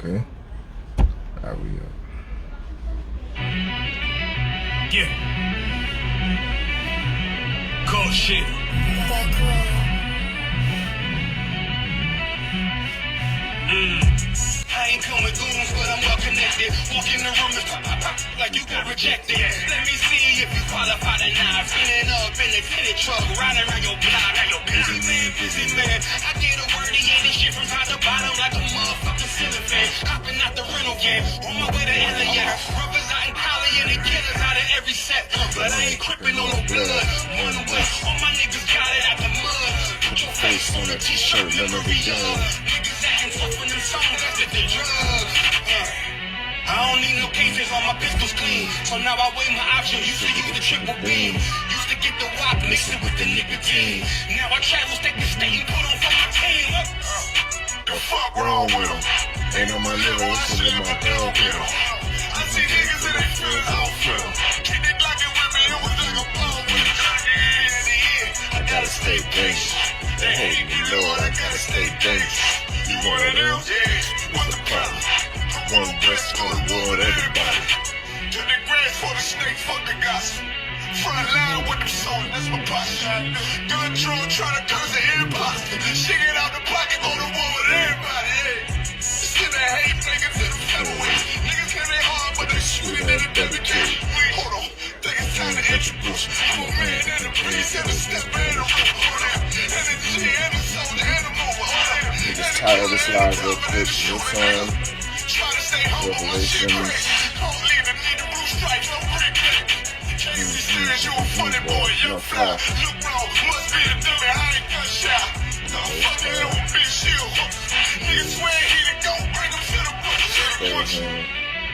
Okay. Alright, we up. Yeah. Cold shit. I ain't coming goons, but I'm well connected. Walk in the room and pop, pop, pop, like you got rejected. Let me see if you qualify to not spinning up in the tennis truck, riding around your block. Busy man. I get a wordy in this shit from top to bottom like a motherfucking ceiling fan. Hopping out the rental game, on my way to Eliana. Brothers out in Cali and the killers out of every set. But I ain't crippin' on no blood. One way, all my niggas got it out the mud. Put your face on a t-shirt, memory young. Niggas acting tough when them songs after the drugs. I don't need no cases on my pistols clean. So now I weigh my options. Used to use the triple beam. Used to get the wop, mix it with the nicotine. Now I travel state to state and put on for my team. The fuck wrong with them? Ain't on my level, it's in my dog get them. I see niggas and they feel I don't feel them. Keep it glocking with me, it was like a bomb with it. I gotta stay dangerous. They hate me, Lord, I gotta stay dangerous. You one of them? Yeah. What's the problem? One breast for the world, everybody. To the grave for the snake, fuck the gospel. Front line with them soldiers, that's my posture. Gun drone trying to curse the imposter. Shit it out the pocket, go to war with everybody. Hey. Send that hate niggas to the featherweight. Niggas claim they hard, but they sweeter than a dedicated. Hold on, think it's time to introduce. I'm a man in the breeze, and a step and a rope. Hold on, and the G and the soldier and the mobile. Niggas title this live real quick. New time. Revelations. You a funny boy, young fly. Look wrong, must be a dummy, I ain't gun shot. No fucking little bitch shield. Niggas swear he the go, bring him to the bush.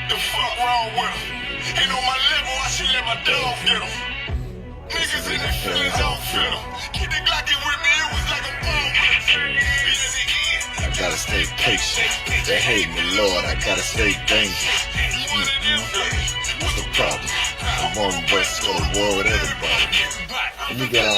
The fuck wrong with him? Ain't on my level, I should let my dog get him. Niggas in their feelings, I don't feel them. Keep the Glocky with me, it was like a bomb with him. I gotta stay patient. They hate me, Lord, I gotta stay dangerous. What's the problem? I'm on the west of the world with everybody. Let me get on.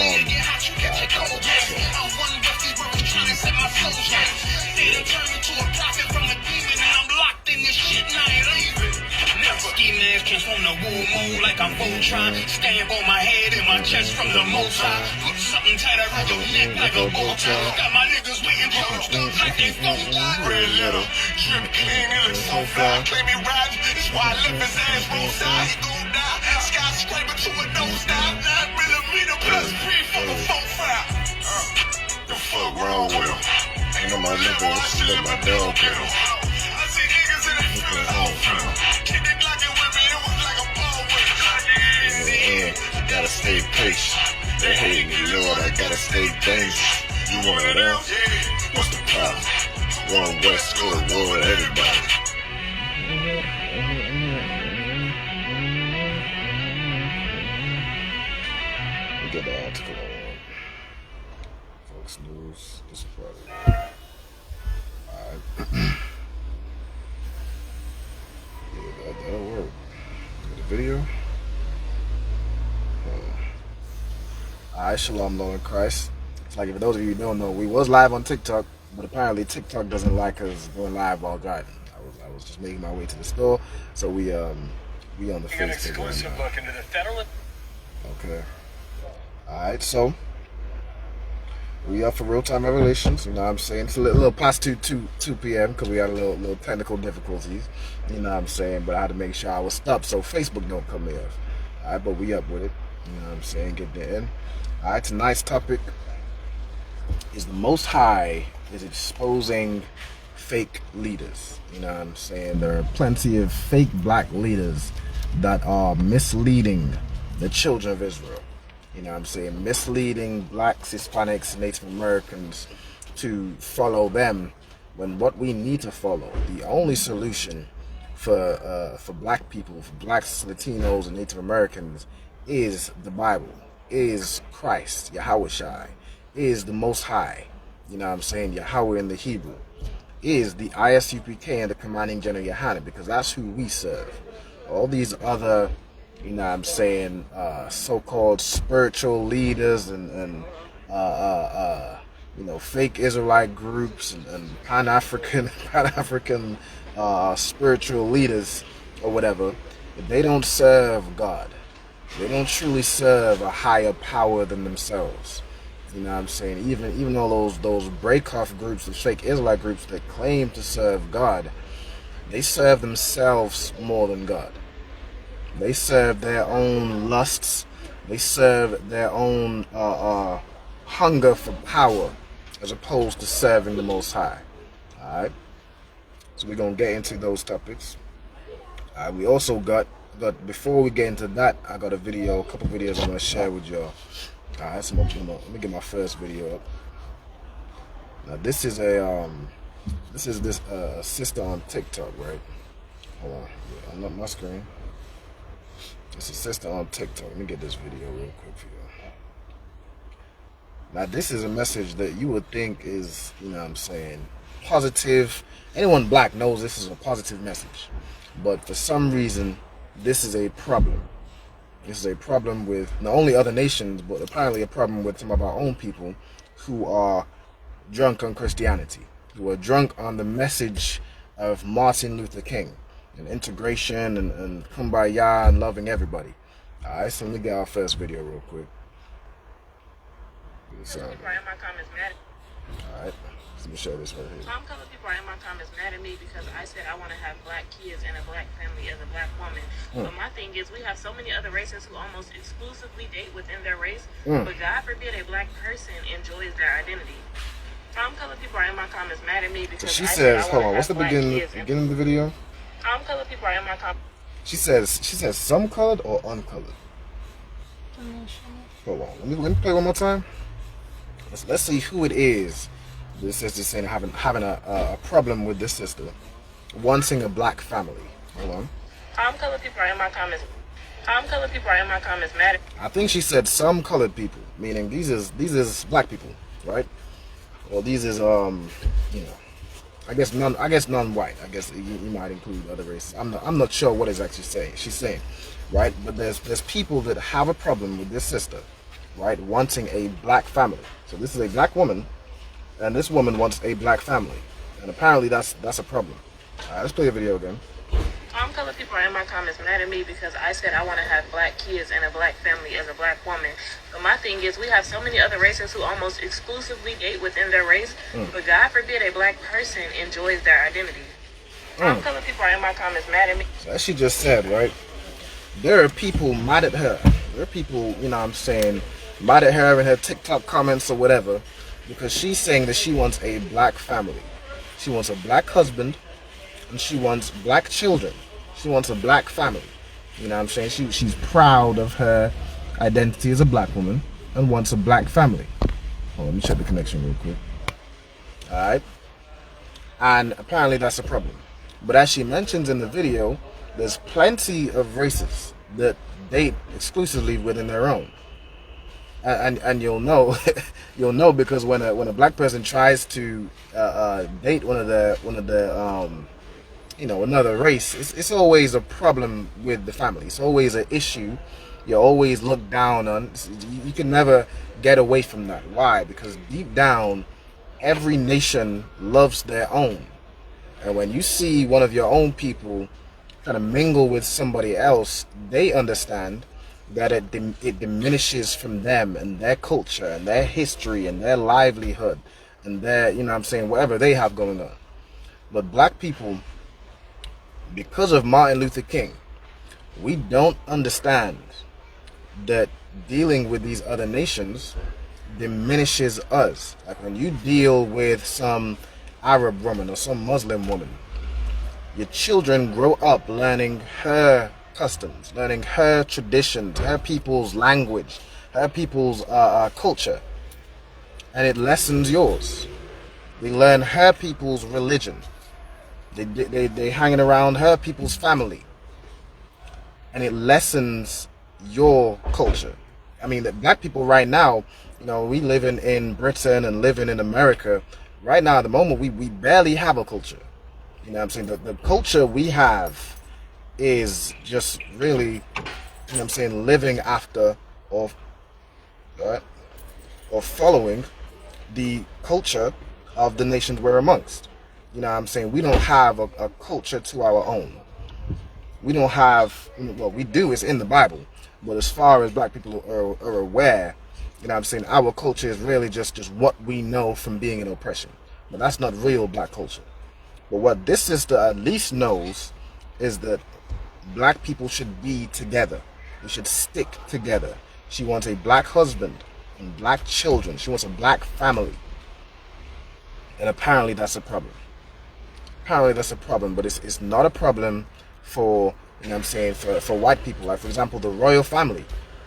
On the woo moon like I'm Voltron. Stamp on my head and my chest from the motor. Put something tight around your neck like a bow tie. Got my niggas waiting charged up like they phone die. Red letter. Drip clean, it looks so fly. Claim me riding, that's why I left his ass roadside. He gon' die. Skyscraper to a no-stop. 9mm plus 3 for the 4-5. The fuck wrong with him? Ain't on my level, I should let my dog get him. I see niggas in their feelings, I don't feel them. Keep it glocking with me, it was like a ball with In the end, I gotta stay patient. They hate me, Lord, I gotta stay dangerous. You one of them? What's the problem? One west of the world, everybody. We get the article on Fox News. This is probably. Alright. Yeah, that'll work. Get the video. Alright, shalom, Lord in Christ. It's like, if those of you who don't know, we was live on TikTok, but apparently TikTok doesn't like us going live while driving. I was just making my way to the store, so we on the Facebook. an exclusive look into the federal. Okay. Alright, so we up for real-time revelations, you know what I'm saying? It's a little past 2 p.m. because we had a little technical difficulties, you know what I'm saying? But I had to make sure I was up so Facebook don't come in. Alright, but we up with it, you know what I'm saying? Get there in. Alright, tonight's topic is the Most High is exposing fake leaders. You know what I'm saying? There are plenty of fake black leaders that are misleading the children of Israel. You know what I'm saying? Misleading blacks, Hispanics, Native Americans to follow them, when what we need to follow, the only solution for black people, for blacks, Latinos, and Native Americans, is the Bible, is Christ, Yahawashi, is the Most High. You know what I'm saying? Yahweh in the Hebrew, is the ISUPK and the commanding general GEN.YAHANNA, because that's who we serve. All these other, you know what I'm saying, so-called spiritual leaders and fake Israelite groups and Pan-African spiritual leaders or whatever, they don't serve God. They don't truly serve a higher power than themselves. You know what I'm saying? Even all those break-off groups, the fake Israelite groups that claim to serve God, they serve themselves more than God. They serve their own lusts. They serve their own hunger for power, as opposed to serving the Most High. All right. So we're gonna get into those topics. We also got before we get into that, I got a couple videos I'm gonna share with y'all. Alright, so let me get my first video up. Now this is this sister on TikTok, right? Hold on, I'm not my screen. It's a sister on TikTok. Let me get this video real quick for you. Now this is a message that you would think is, positive. Anyone black knows this is a positive message. But for some reason, this is a problem. This is a problem with not only other nations, but apparently a problem with some of our own people who are drunk on Christianity, who are drunk on the message of Martin Luther King and integration and kumbaya and loving everybody. Alright, so let me get our first video real quick. Alright, let me show this right here. Some colored people are in my comments mad at me because I said I want to have black kids and a black family as a black woman. But my thing is, we have so many other races who almost exclusively date within their race. But God forbid a black person enjoys their identity. Some colored people are in my comments mad at me because So she I says, said I hold on, want what's to the have black beginning kids and of the video? some colored people are in my comments. She says some colored or uncolored? Hold on, let me play one more time. Let's see who it is. This sister saying having a problem with this sister wanting a black family. Hold on. Some colored people are in my comments. Some colored people are in my comments mad at me. I think she said some colored people, meaning these is black people, right? Well, these is I guess non-white. I guess you might include other races. I'm not sure what is actually she's saying, right? But there's people that have a problem with this sister, right? Wanting a black family. So this is a black woman, and this woman wants a black family, and apparently that's a problem. All right, let's play the video again. Some colored people are in my comments mad at me because I said I want to have black kids and a black family as a black woman. But my thing is, we have so many other races who almost exclusively date within their race. But God forbid a black person enjoys their identity. Some colored people are in my comments mad at me. So as she just said, right? There are people mad at her. There are people, mad at her in her TikTok comments or whatever, because she's saying that she wants a black family. She wants a black husband, and she wants black children. She wants a black family. You know what I'm saying? She's proud of her identity as a black woman and wants a black family. Hold on, let me check the connection real quick. Alright. And apparently that's a problem. But as she mentions in the video, there's plenty of races that date exclusively within their own. And you'll know because when a black person tries to date one of the another race, it's always a problem with the family. It's always an issue. You're always looked down on. You can never get away from that. Why? Because deep down, every nation loves their own. And when you see one of your own people trying to mingle with somebody else, they understand that it diminishes from them and their culture and their history and their livelihood and their, whatever they have going on. But black people, because of Martin Luther King, we don't understand that dealing with these other nations diminishes us. Like when you deal with some Arab woman or some Muslim woman, your children grow up learning her customs, learning her traditions, her people's language, her people's culture, and it lessens yours. They learn her people's religion. They hanging around her people's family, and it lessens your culture. I mean, the black people right now, we living in Britain and living in America. Right now, at the moment, we barely have a culture. You know what I'm saying? The culture we have is just really, living after or following the culture of the nations we're amongst. You know what I'm saying? We don't have a culture to our own. We don't have, well, we do, it's in the Bible. But as far as black people are aware, you know what I'm saying, our culture is really just what we know from being in oppression. But that's not real black culture. But what this sister at least knows is that black people should be together. We should stick together. She wants a black husband and black children. She wants a black family. And apparently that's a problem. Apparently that's a problem, but it's not a problem for, you know what I'm saying, for white people. Like, for example, the royal family.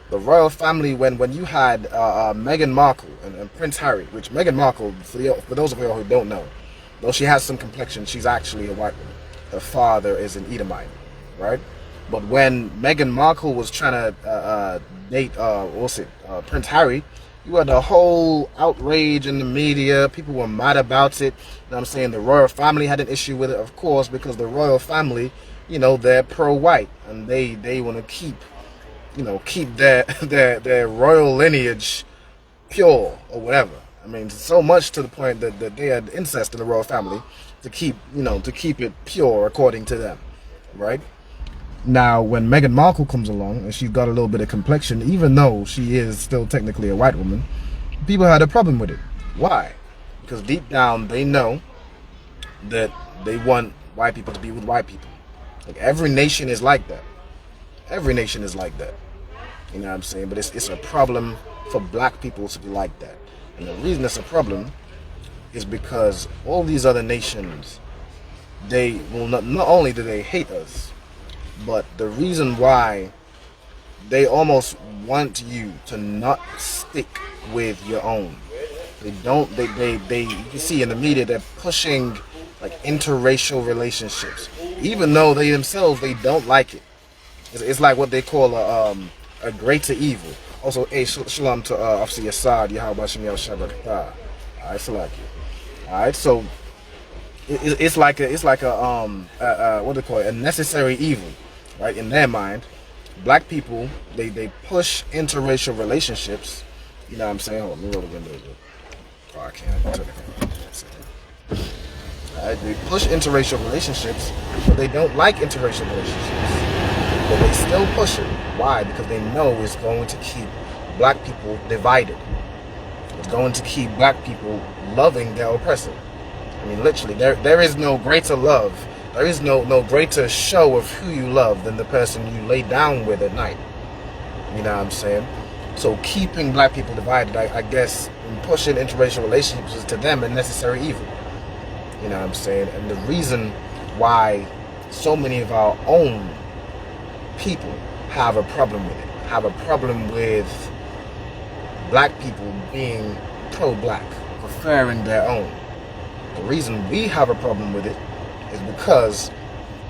The royal family, when you had Meghan Markle and Prince Harry, which Meghan Markle, for those of you who don't know, though she has some complexion, she's actually a white woman. Her father is an Edomite, right? But when Meghan Markle was trying to date, Prince Harry, you had a whole outrage in the media. People were mad about it. You know what I'm saying? The royal family had an issue with it, of course, because the royal family, you know, they're pro-white and they want to keep their royal lineage pure or whatever. I mean, so much to the point that they had incest in the royal family to keep it pure according to them, right? Now, when Meghan Markle comes along and she's got a little bit of complexion, even though she is still technically a white woman, people had a problem with it. Why? Because deep down they know that they want white people to be with white people. Like, every nation is like that. Every nation is like that. You know what I'm saying? But it's a problem for black people to be like that. And the reason it's a problem is because all these other nations, they will not only do they hate us, but the reason why they almost want you to not stick with your own. They you can see in the media, they're pushing like interracial relationships, even though they themselves, they don't like it. It's like what they call a greater evil. Also, shalom to Officer Assad, Yahweh Shem Yahweh Shabbat. Alright, Salaki. Alright, so it's like a what do they call it? A necessary evil, right? In their mind, black people, they push interracial relationships. You know what I'm saying? Hold on, let me roll the window. Oh, I can't. Turn it on. Alright, they push interracial relationships, but they don't like interracial relationships. But they still push it. Why? Because they know it's going to keep black people divided. It's going to keep black people loving their oppressor. I mean, literally, there is no greater love. There is no greater show of who you love than the person you lay down with at night. You know what I'm saying? So keeping black people divided, I guess, and pushing interracial relationships is to them a necessary evil. You know what I'm saying? And the reason why so many of our own people have a problem with it, have a problem with black people being pro-black, preferring their own. The reason we have a problem with it is because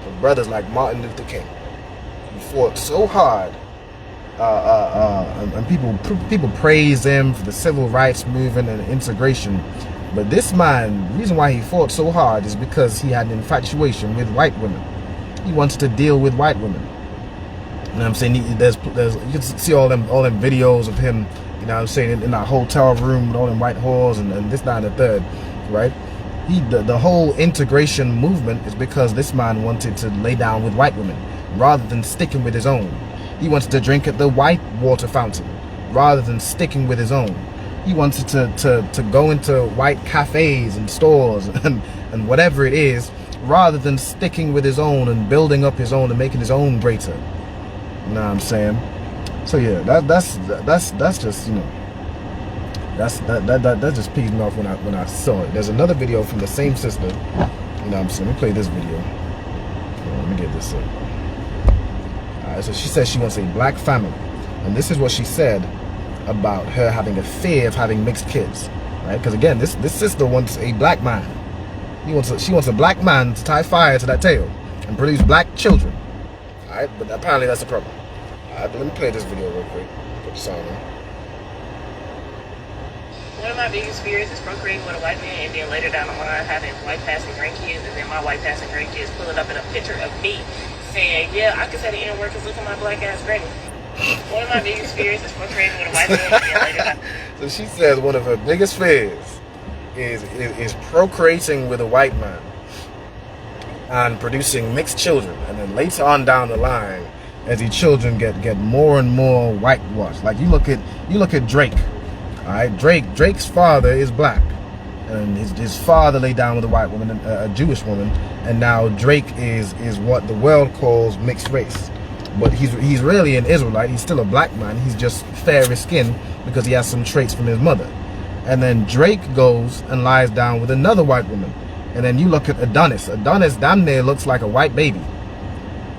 of brothers like Martin Luther King, who fought so hard, and people praise him for the civil rights movement and integration. But this man, the reason why he fought so hard is because he had an infatuation with white women. He wants to deal with white women. You know what I'm saying? There's you can see all them videos of him, you know what I'm saying, in that hotel room with all them white whores and this, that, and the third, right? The whole integration movement is because this man wanted to lay down with white women rather than sticking with his own. He wanted to drink at the white water fountain rather than sticking with his own. He wanted to go into white cafes and stores and whatever it is, rather than sticking with his own and building up his own and making his own greater. You know what I'm saying? So yeah, that's just, you know, that just peed me off when I saw it. There's another video from the same sister. You know what I'm saying? Let me play this video. Let me get this up. Alright, so she says she wants a black family, and this is what she said about her having a fear of having mixed kids, right? Because again, this sister wants a black man. She wants a black man to tie fire to that tail and produce black children. Alright, but apparently that's a problem. Alright, but let me play this video real quick. Put the song on. One of my biggest fears is procreating with a white man and then later down the line having white passing grandkids and then my white passing grandkids pulling up in a picture of me saying, yeah, I can say the N-word because look at my black ass granny. One of my biggest fears is procreating with a white man and then later down. So she says one of her biggest fears is procreating with a white man and producing mixed children, and then later on down the line, as the children get more and more whitewashed. Like you look at Drake. All right, Drake's father is black, and his father laid down with a white woman, a Jewish woman, and now Drake is what the world calls mixed race. But he's really an Israelite. He's still a black man. He's just fairer skinned because he has some traits from his mother. And then Drake goes and lies down with another white woman. And then you look at Adonis. Adonis damn near looks like a white baby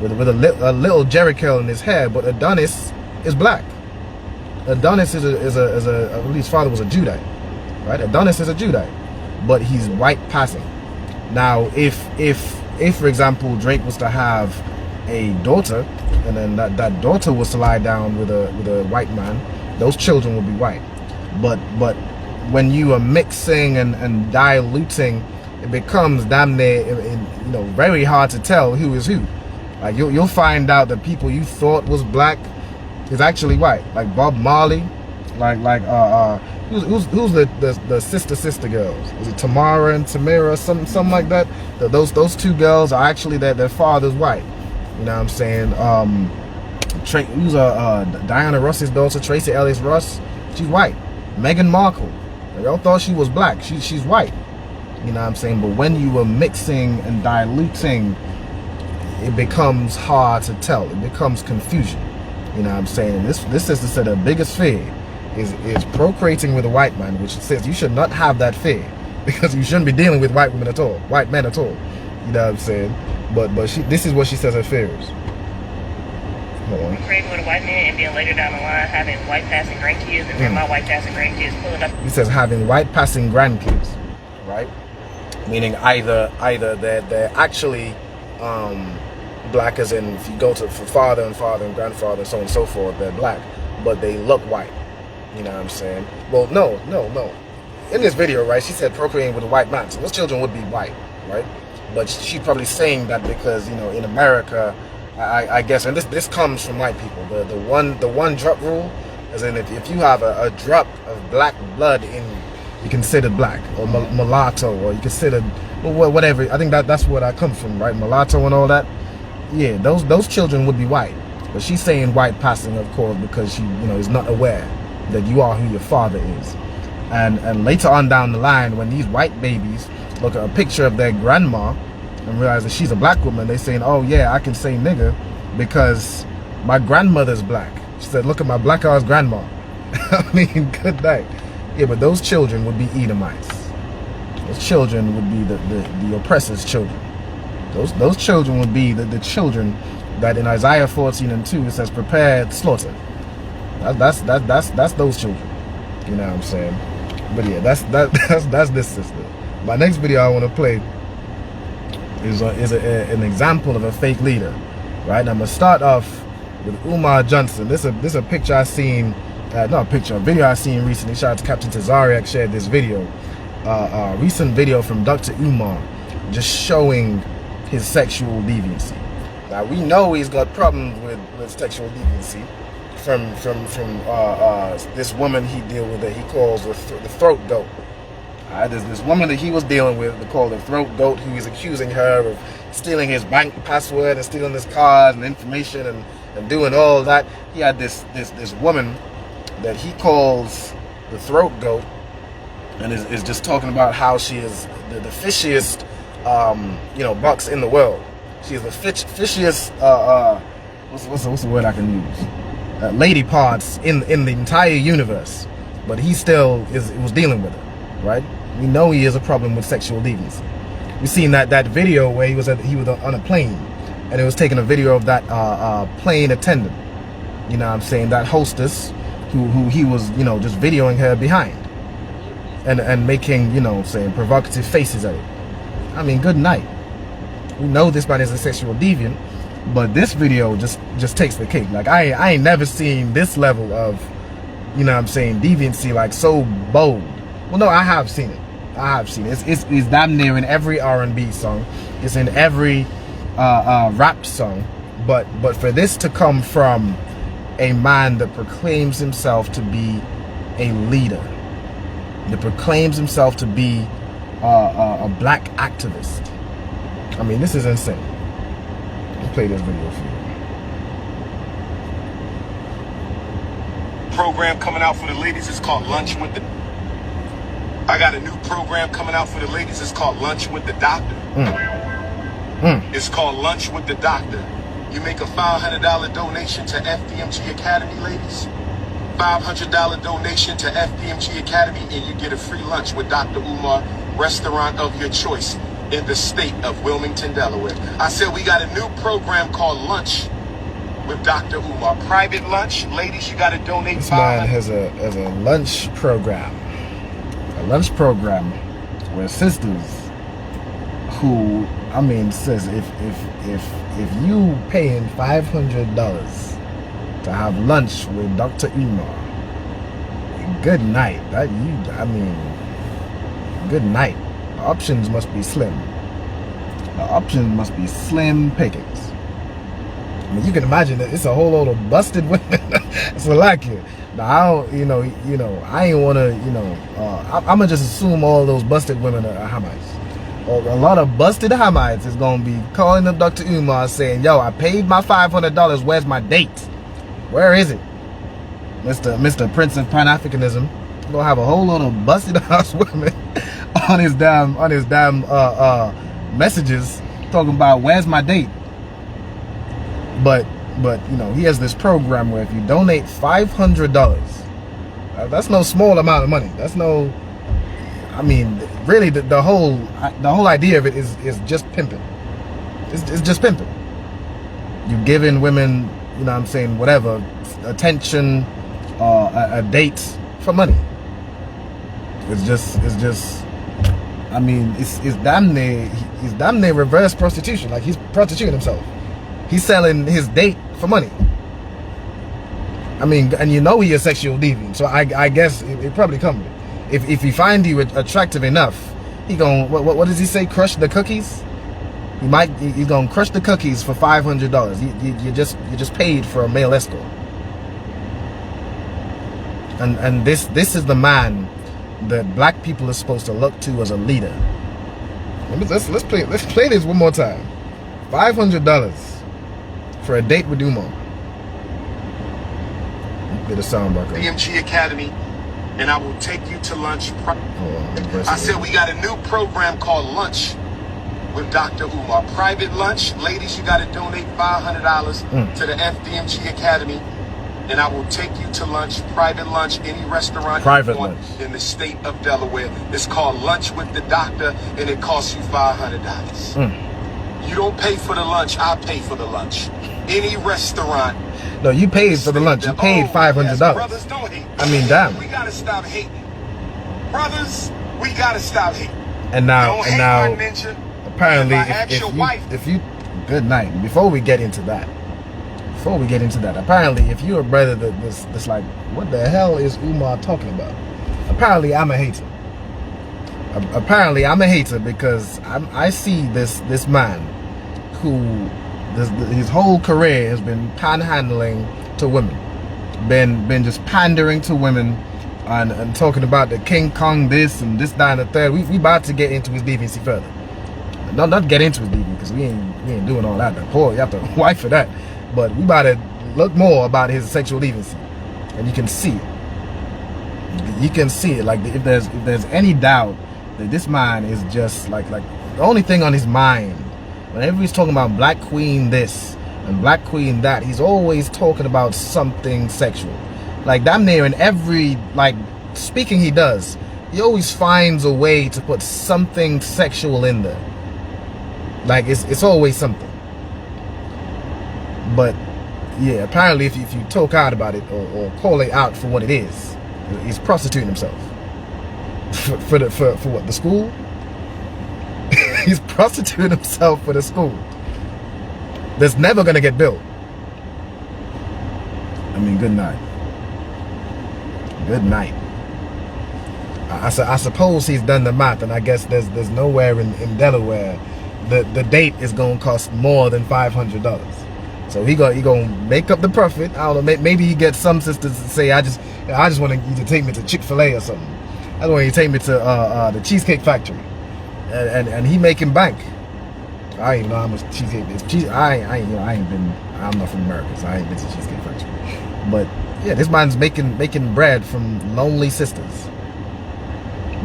with a little Jerry curl in his hair, but Adonis is black. Adonis is I believe his father was a Judite, right? Adonis is a Judite, but he's white passing. Now, if for example Drake was to have a daughter, and then that daughter was to lie down with a white man, those children would be white. But when you are mixing and diluting, it becomes damn near very hard to tell who is who. Like you'll find out that people you thought was black is actually white. Like Bob Marley, who's the sister girls? Is it Tamara and Tamira, something like that? Those two girls are actually their father's white. You know what I'm saying? Who's Diana Ross's daughter, Tracy Ellis Ross? She's white. Meghan Markle, y'all thought she was black. She's white. You know what I'm saying? But when you were mixing and diluting, it becomes hard to tell. It becomes confusion. You know what I'm saying? This sister said her biggest fear is procreating with a white man, which says you should not have that fear because you shouldn't be dealing with white women at all, white men at all. You know what I'm saying? But this is what she says her fear is. Hold on. Procreating with a white man and then later down the line having white passing grandkids, and then my white passing grandkids pulling up. He says having white passing grandkids, right? Meaning either they're actually black, as in if you go for father and grandfather and so on and so forth, they're black, but they look white. You know what I'm saying? Well, no. In this video, right, she said procreating with a white man, so those children would be white, right? But she's probably saying that because in America, I guess, and this comes from white people, the one drop rule, as in if you have a drop of black blood in, you're considered black, or mulatto, or you considered whatever. I think that's where that comes from, right? Mulatto and all that. Yeah, those children would be white, but she's saying white passing, of course, because she is not aware that you are who your father is. And later on down the line, when these white babies look at a picture of their grandma and realize that she's a black woman, they're saying, oh yeah, I can say nigger because my grandmother's black. She said, look at my black ass grandma. I mean, good night. Yeah, but those children would be Edomites. Those children would be the oppressor's children. Those children would be the children that in Isaiah 14:2 it says prepared slaughter. That's those children. You know what I'm saying? But yeah, that's this sister. My next video I want to play is an example of a fake leader, right? And I'm gonna start off with Umar Johnson. This a picture I seen, not a picture, a video I seen recently. Shout out to Captain Tazariak, shared this video, recent video from Dr. Umar, just showing his sexual deviancy. Now we know he's got problems with sexual deviancy from this woman he deal with that he calls the throat goat. There's this woman that he was dealing with, called the throat goat, who is accusing her of stealing his bank password and stealing his cards and information and doing all that. He had this woman that he calls the throat goat, and is just talking about how she is the fishiest bucks in the world. She is the fishiest what's the word I can use? Lady parts in the entire universe. But he still was dealing with it, right? We know he has a problem with sexual deviancy. We seen that video where he was on a plane, and it was taking a video of that plane attendant. You know what I'm saying? That hostess who he was just videoing her behind and making saying provocative faces at it. I mean, good night. We know this man is a sexual deviant, but this video just takes the cake. Like I ain't never seen this level of deviancy, like so bold. Well, no, I have seen it. It's damn near in every R&B song. It's in every rap song. But for this to come from a man that proclaims himself to be a leader, that proclaims himself to be a black activist. I mean, this is insane. I'll play this video for you. Program coming out for the ladies is called Lunch with the... I got a new program coming out for the ladies. It's called Lunch with the Doctor. It's called Lunch with the Doctor. You make a $500 donation to FDMG Academy, ladies. $500 donation to FDMG Academy, and you get a free lunch with Dr. Umar, restaurant of your choice in the state of Wilmington, Delaware. I said we got a new program called Lunch with Dr. Umar. Private lunch, ladies, you got to donate. This man has a lunch program. A lunch program where sisters who, I mean, sis, if you paying $500 to have lunch with Dr. Umar, good night. Good night. The options must be slim. The options must be slim pickings. I mean, you can imagine that it's a whole load of busted women. It's like it. Now, I ain't want to, I'm going to just assume all those busted women are Hamites. A lot of busted Hamites is going to be calling up Dr. Umar saying, yo, I paid my $500. Where's my date? Where is it? Mr. Prince of Pan-Africanism. You're going to have a whole load of busted ass women on his damn messages talking about where's my date. But he has this program where if you donate $500, that's no small amount of money. That's no, I mean, really the whole idea of it is just pimping. It's just pimping. You giving women, whatever, attention, a date for money. It's just I mean, it's damn near reverse prostitution. Like, he's prostituting himself. He's selling his date for money. I mean, and he a sexual deviant, so I guess it probably comes. If he find you attractive enough, he gon' what does he say? Crush the cookies. He's gonna crush the cookies for $500. You just paid for a male escort. And this is the man that black people are supposed to look to as a leader. Let's play this one more time. $500 for a date with Umar. Get a sound back up. DMG Academy, and I will take you to lunch. I said we got a new program called Lunch with Dr. Umar. Private lunch. Ladies, you got to donate $500 to the FDMG Academy, and I will take you to lunch. Private lunch, any restaurant you want in the state of Delaware. It's called Lunch with the Doctor, and it costs you $500. You don't pay for the lunch, I pay for the lunch. Any restaurant. No, you paid for the lunch. You paid $500. Yes, brothers, don't hate. I mean, damn. We gotta stop hating. Brothers, we gotta stop hating. And now, apparently, if you, good night. Before we get into that, apparently, if you're a brother that's like, what the hell is Umar talking about? Apparently, I'm a hater. Apparently, I'm a hater because I see this man who his whole career has been panhandling to women, been just pandering to women, and talking about the King Kong this and this, that, and the third. We about to get into his deviancy further. Not get into his deviancy because we ain't doing all that. Poor, you have to wife for that. But we about to look more about his sexual deviancy, and you can see it. You can see it. Like, if there's any doubt that this man is just like the only thing on his mind. Whenever he's talking about Black Queen this and Black Queen that, he's always talking about something sexual. Like, damn near in every speaking he does, he always finds a way to put something sexual in there. Like, it's always something. But yeah, apparently if you talk out about it or call it out for what it is, he's prostituting himself. For what, the school? He's prostituting himself for the school that's never gonna get built. I mean, good night. Good night. I suppose he's done the math, and I guess there's nowhere in Delaware the date is gonna cost more than $500. So he gonna make up the profit. I don't know. Maybe he gets some sisters to say, I just want you to take me to Chick-fil-A or something. That's when he take me to the Cheesecake Factory, and he making bank. I ain't know how much cheesecake is. I'm not from America, so I ain't been to Cheesecake Factory. But yeah, this man's making bread from lonely sisters.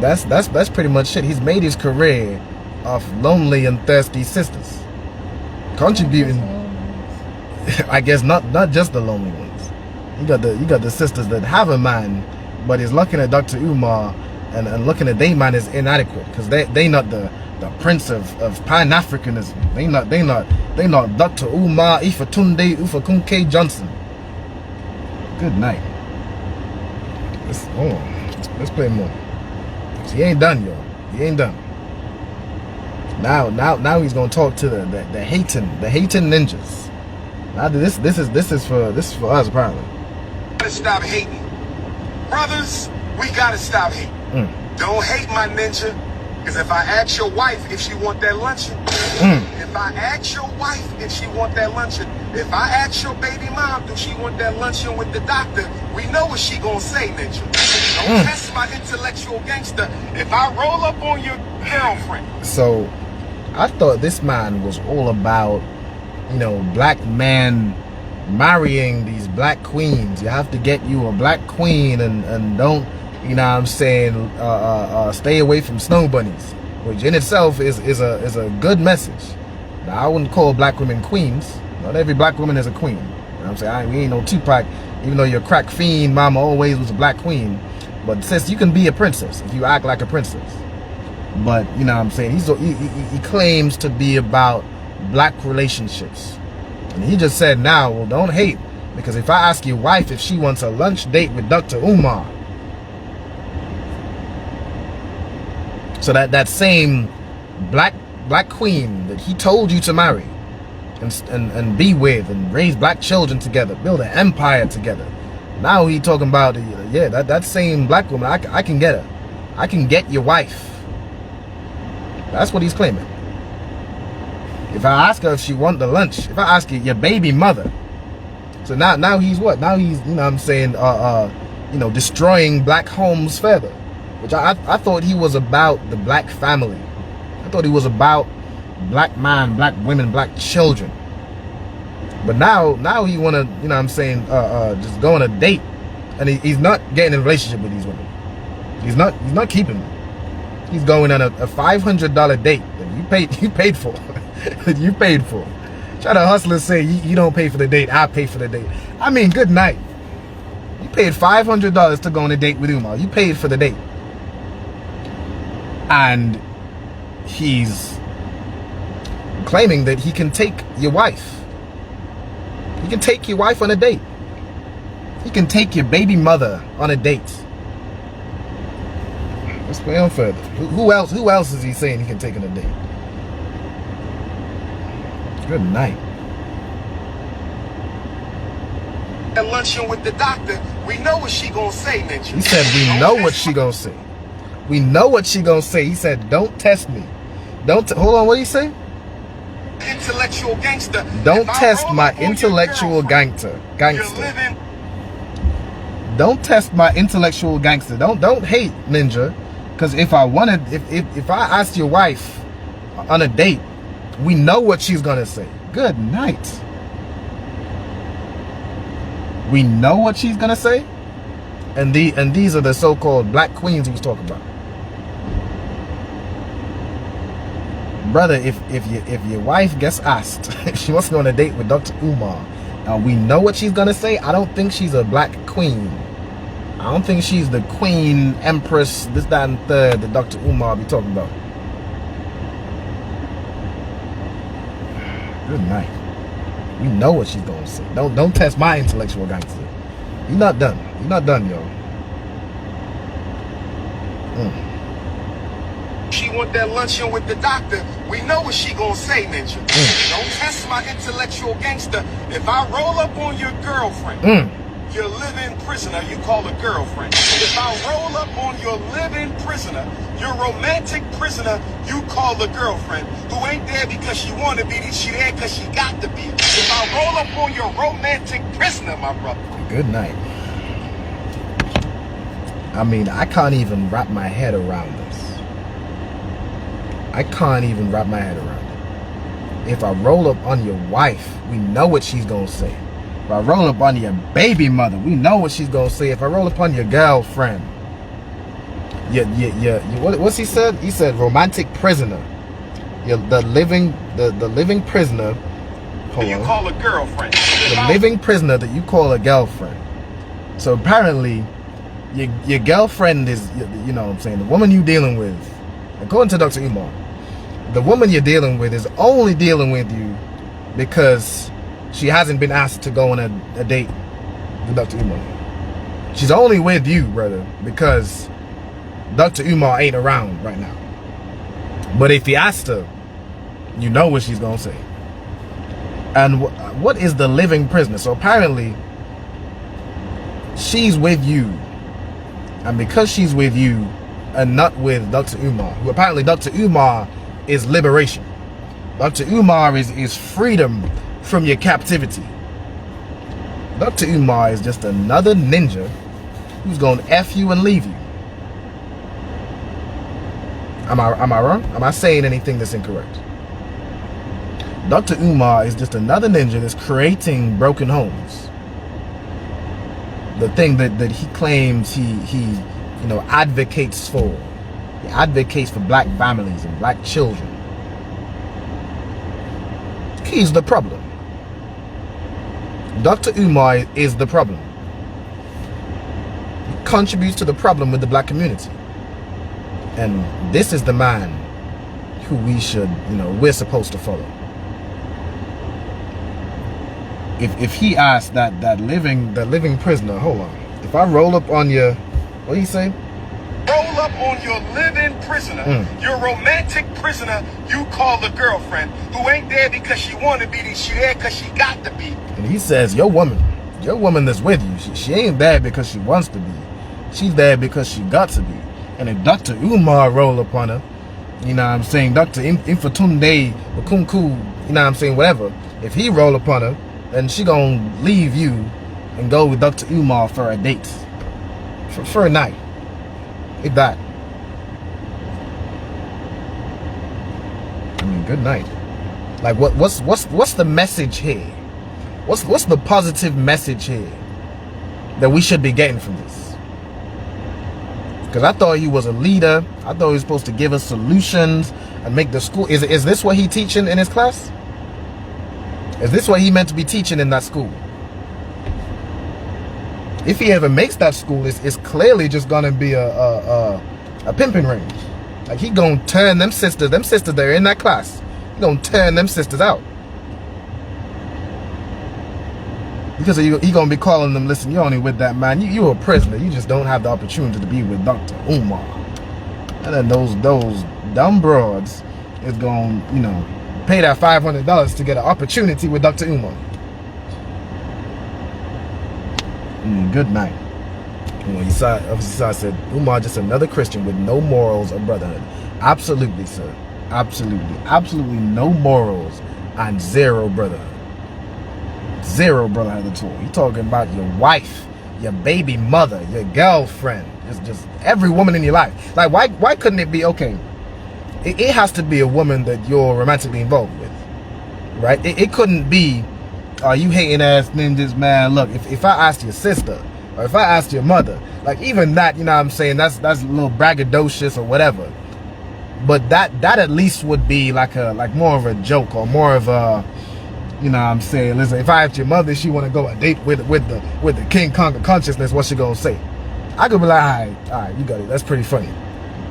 That's pretty much it. He's made his career off lonely and thirsty sisters, contributing. I guess not just the lonely ones. You got the sisters that have a man, but is looking at Dr. Umar and looking at they man is inadequate because they not the prince of Pan-Africanism. They not Dr. Umar Ifatunde Ufakunke Johnson. Good night. Let's play more. He ain't done, y'all. He ain't done. Now he's gonna talk to the hating ninjas. Now this is for us apparently. Gotta stop hating, brothers. We gotta stop hating. Don't hate my ninja, because if I ask your wife if she want that luncheon, if I ask your wife if she want that luncheon, if I ask your baby mom do she want that luncheon with the doctor, we know what she gonna say, ninja. Don't test my intellectual gangster if I roll up on your girlfriend. So I thought this man was all about, black men marrying these black queens. You have to get you a black queen and don't, stay away from snow bunnies, which in itself is a good message. Now, I wouldn't call black women queens. Not every black woman is a queen. You know what I'm saying? We ain't no Tupac, even though you're a crack fiend, mama always was a black queen. But sis, you can be a princess if you act like a princess. But, you know what I'm saying? He claims to be about black relationships. And he just said now, well, don't hate. Because if I ask your wife if she wants a lunch date with Dr. Umar, so that same black queen that he told you to marry and be with and raise black children together, build an empire together. Now he talking about, that same black woman, I can get her. I can get your wife. That's what he's claiming. If I ask her if she want the lunch, if I ask your baby mother. So now he's what? Now he's, destroying black homes further. Which I thought he was about the black family. I thought he was about black man, black women, black children. But now he wanna, just go on a date, and he's not getting in a relationship with these women. He's not keeping them. He's going on a $500 date that you paid for. That you paid for. Try to hustlers say you don't pay for the date, I pay for the date. I mean, good night. You paid $500 to go on a date with Umar. You paid for the date. And he's claiming that he can take your wife. He can take your wife on a date. He can take your baby mother on a date. Let's play on further. Who else is he saying he can take on a date? Good night. That luncheon with the doctor, we know what she gonna say, ninja. He said we know what she gonna say. We know what she gonna say. He said, don't test me. Hold on, what did he say? Intellectual gangster. Don't test my intellectual gangster. Don't test my intellectual gangster. Don't hate, ninja. Because if I asked your wife on a date, we know what she's gonna say. Good night. We know what she's gonna say. And these are the so-called black queens he was talking about. Brother, if your wife gets asked if she wants to go on a date with Dr. Umar, we know what she's gonna say. I don't think she's a black queen. I don't think she's the queen, empress, this, that, and third that Dr. Umar be talking about. Good night. We know what she's gonna say. Don't test my intellectual gangster. You're not done. You're not done, yo. She want that luncheon with the doctor. We know what she gonna say, ninja. Don't test my intellectual gangster. If I roll up on your girlfriend, your living prisoner, you call a girlfriend. If I roll up on your living prisoner, your romantic prisoner, you call a girlfriend, who ain't there because she want to be, she there because she got to be. If I roll up on your romantic prisoner, my brother. Good night. I mean, I can't even wrap my head around this. I can't even wrap my head around it. If I roll up on your wife, we know what she's gonna say. If I roll up on your baby mother, we know what she's gonna say. If I roll up on your girlfriend, what's he said? He said romantic prisoner. The living prisoner. Hold you call a girlfriend. The living prisoner that you call a girlfriend. So apparently, your girlfriend is, you know what I'm saying, the woman you're dealing with, according to Dr. Umar, the woman you're dealing with is only dealing with you because she hasn't been asked to go on a date with Dr. Umar. She's only with you, brother, because Dr. Umar ain't around right now. But if he asked her, you know what she's gonna say. And what is the living prisoner? So apparently, she's with you. And because she's with you and not with Dr. Umar, who apparently Dr. Umar is liberation. Dr. Umar is freedom from your captivity. Dr. Umar is just another ninja who's gonna F you and leave you. Am I wrong? Am I saying anything that's incorrect? Dr. Umar is just another ninja that's creating broken homes. The thing that he claims he you know advocates for. He advocates for black families and black children. He's the problem. Dr. Umar is the problem. He contributes to the problem with the black community. And this is the man who we should, you know, we're supposed to follow. If he asked that living prisoner, hold on, if I roll up on your, what do you say? Roll up on your living prisoner, your romantic prisoner you call the girlfriend, who ain't there because she want to be, she there because she got to be. And he says, your woman that's with you, she ain't there because she wants to be. She's there because she got to be. And if Dr. Umar roll upon her, you know what I'm saying, Dr. Infatunde, Bakunku, you know what I'm saying, whatever, if he roll upon her, then she gonna leave you and go with Dr. Umar for a date. For a night. Like that. I mean, good night. Like what's the message here? What's the positive message here that we should be getting from this? Because I thought he was a leader. I thought he was supposed to give us solutions and make the school. Is this what he teaching in his class? Is this what he meant to be teaching in that school? If he ever makes that school, it's clearly just gonna be a pimping range. Like he gonna turn them sisters that are in that class, he gonna turn them sisters out. Because he gonna be calling them, listen, you're only with that man, you a prisoner, you just don't have the opportunity to be with Dr. Umar. And then those dumb broads is gonna, you know, pay that $500 to get an opportunity with Dr. Umar. Good night. When Officer said, Umar just another Christian with no morals or brotherhood. Absolutely, sir. Absolutely. Absolutely no morals and zero brotherhood. Zero brotherhood at all. You're talking about your wife, your baby mother, your girlfriend. It's just every woman in your life. Like, why couldn't it be, okay, it has to be a woman that you're romantically involved with, right? It couldn't be, you hating ass ninjas, man. Look, if I asked your sister, or if I asked your mother, like even that, you know what I'm saying, that's a little braggadocious or whatever. But that at least would be like more of a joke, or more of a, you know what I'm saying, listen, if I asked your mother, she want to go a date with the King Kong of consciousness, what's she gonna say? I could be like, all right, you got it. That's pretty funny.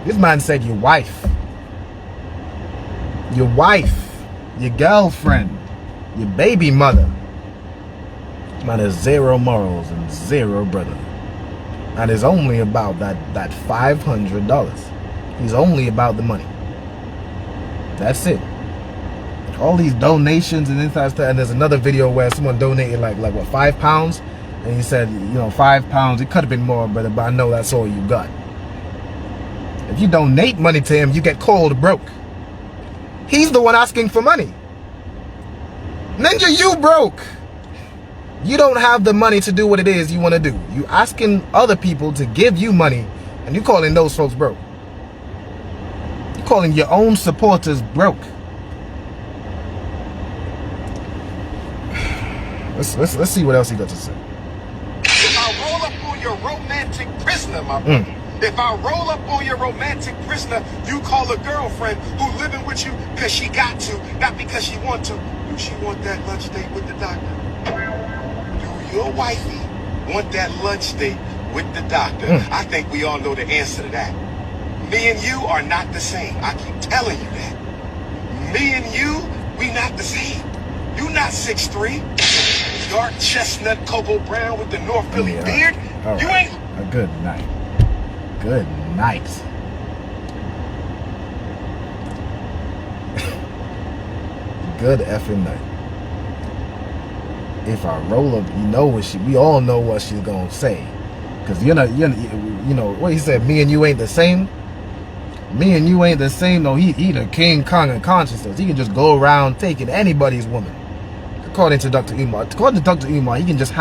This man said your wife, your girlfriend, your baby mother. Man has zero morals and zero brother. And it's only about that $500. He's only about the money. That's it. All these donations and inside stuff. And there's another video where someone donated like what, £5? And he said, you know, £5. It could have been more, brother, but I know that's all you got. If you donate money to him, you get called broke. He's the one asking for money. Ninja, you broke. You don't have the money to do what it is you want to do. You asking other people to give you money And you calling those folks broke. You calling your own supporters broke. Let's see what else he got to say. If I roll up on your romantic prisoner, my brother. If I roll up on your romantic prisoner, you call a girlfriend who living with you because she got to, not because she want to. Do she want that lunch date with the doctor? Do your wifey want that lunch date with the doctor? I think we all know the answer to that. Me and you are not the same. I keep telling you that. Me and you, we not the same. You not 6'3", dark chestnut cocoa brown with the North Philly beard. All right. You ain't. A good night. Good night. Good effing night. If I roll up, you know what we all know what she's gonna say, because you know what he said. Me and you ain't the same. Me and you ain't the same. No, he the King Kong of consciousness. He can just go around taking anybody's woman. According to Dr. Umar, he can just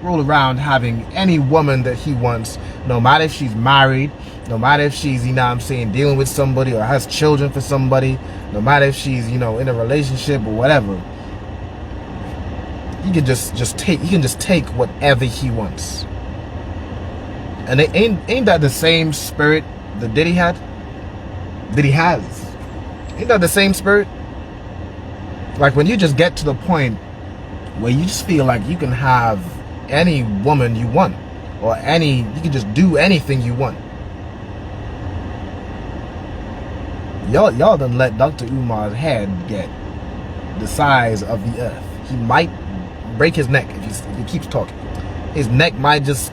roll around having any woman that he wants, no matter if she's married, no matter if she's, you know what I'm saying, dealing with somebody or has children for somebody, no matter if she's, you know, in a relationship or whatever. He can just take whatever he wants. And ain't that the same spirit that Diddy had? Diddy has. Ain't that the same spirit? Like when you just get to the point where you just feel like you can have any woman you want, or you can just do anything you want. Y'all done let Dr. Umar's head get the size of the earth. He might break his neck if he keeps talking. His neck might just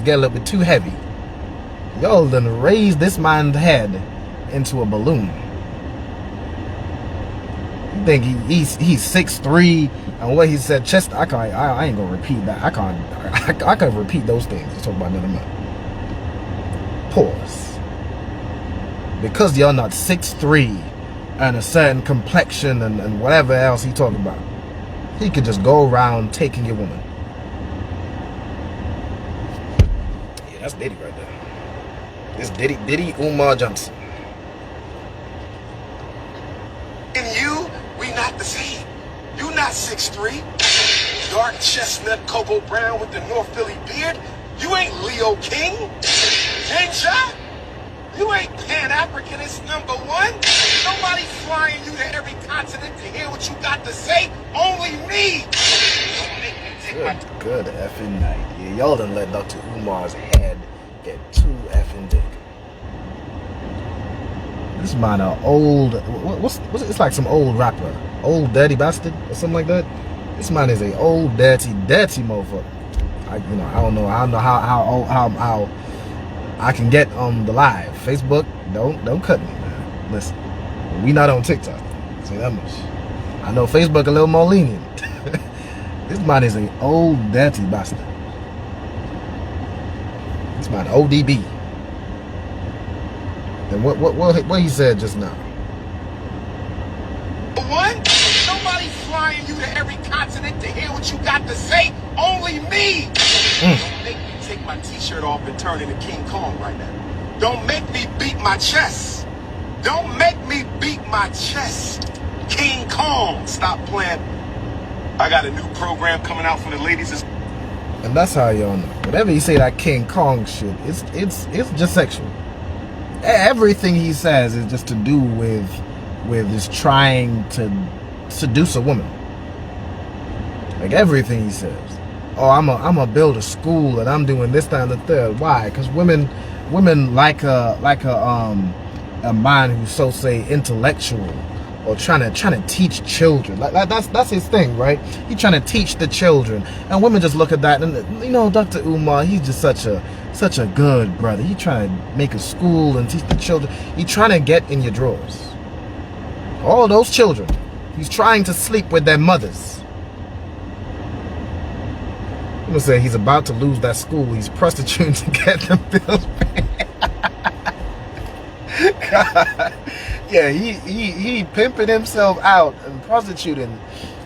get a little bit too heavy. Y'all done raised this man's head into a balloon. You think he's 6'3", and what he said, chest, I ain't gonna repeat that. I can't repeat those things. Let's talk about another month. Pause. Because y'all not 6'3" and a certain complexion and whatever else he talking about, he could just go around taking your woman. Yeah, that's Diddy right there. It's Diddy Umar Johnson. And you, we not the same. You not 6'3", dark chestnut cocoa brown with the North Philly beard. You ain't Leo King, Ninja. You ain't Pan-Africanist #1. Nobody flying you to every continent to hear what you got to say. Only me. Don't make me take my Good effing night. Yeah, y'all done let Dr. Umar's head get too effing big. This man a old, what's it's like some old rapper, old dirty bastard or something like that. This man is a old dirty motherfucker. I don't know how I can get on the live. Facebook, don't cut me, man. Listen, we not on TikTok. Say that much. I know Facebook a little more lenient. This man is a old dirty bastard. This man ODB. And what he said just now. One, nobody flying you to every continent to hear what you got to say. Only me. Don't make me take my t-shirt off and turn into King Kong right now. Don't make me beat my chest. Don't make me beat my chest. King Kong. Stop playing. I got a new program coming out for the ladies. And that's how y'all know. Whenever you say that King Kong shit, it's just sexual. Everything he says is just to do with just trying to seduce a woman. Like everything he says. Oh, I'm a build a school and I'm doing this, that, and the third. Why? Because women like a man who's so say intellectual or trying to teach children. Like that's his thing, right? He's trying to teach the children, and women just look at that and Dr. Umar, he's just such a good brother. He trying to make a school and teach the children. He trying to get in your drawers. All those children, he's trying to sleep with their mothers. I'm gonna say he's about to lose that school. He's prostituting to get them bills paid. God. Yeah, he pimping himself out and prostituting